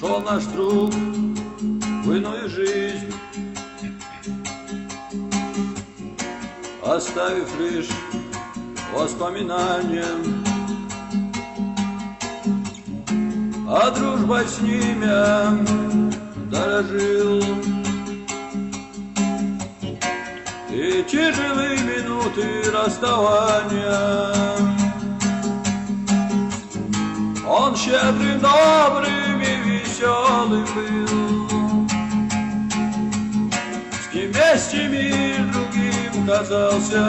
ушел наш друг в иную жизнь, оставив лишь воспоминания, а дружбой с ними дорожил. И тяжелые минуты расставания он щедрым, добрым и веселым был. С ним вместе мир другим казался.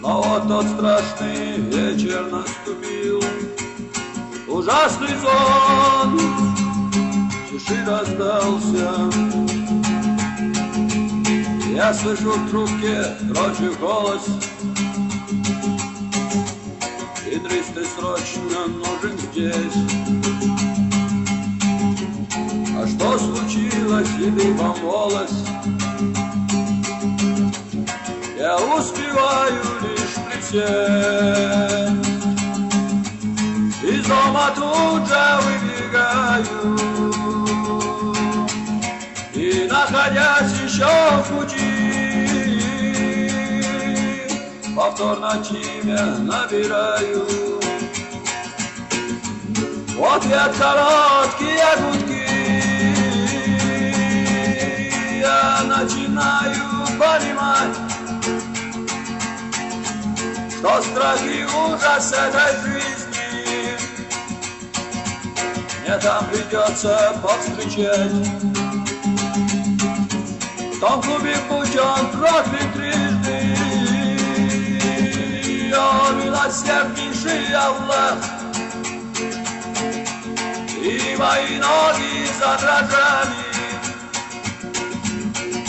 Но вот тот страшный вечер наступил, ужасный сон в тиши раздался. Я слышу в трубке дрожью голос: Идрис, ты срочно нужен здесь. А что случилось, и дыбом волос? Я успеваю лишь присесть. Из дома тут же выбегаю, и, находясь еще в пути, повторно тебя набираю. В ответ короткие гудки, я начинаю понимать, что страх и ужас этой жизни мне там придется повстречать. В том клубе, будь он проклят трижды, о милосерднейший Аллах, и мои ноги задрожали.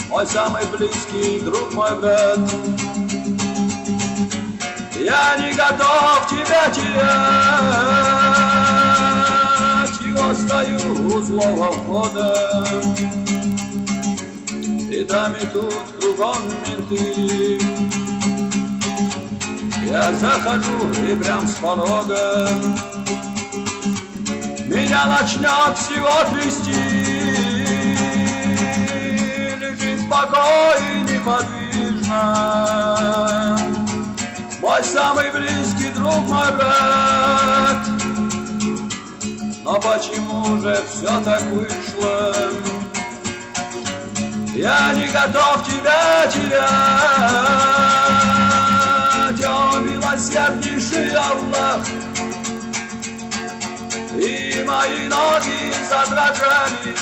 Мой самый близкий друг, мой брат, я не готов тебя терять, и вот стою у злого входа, и там и тут кругом менты. Я захожу и прям с порога меня начнет всего трясти. Лежит в покое неподвижно мой самый близкий друг, мой брат. Но почему же все так вышло? Я не готов тебя терять, о милосерднейший Аллах, и мои ноги задрожали.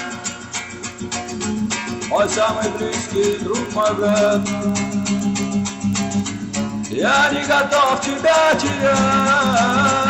Мой самый близкий друг, мой брат, я не готов тебя терять.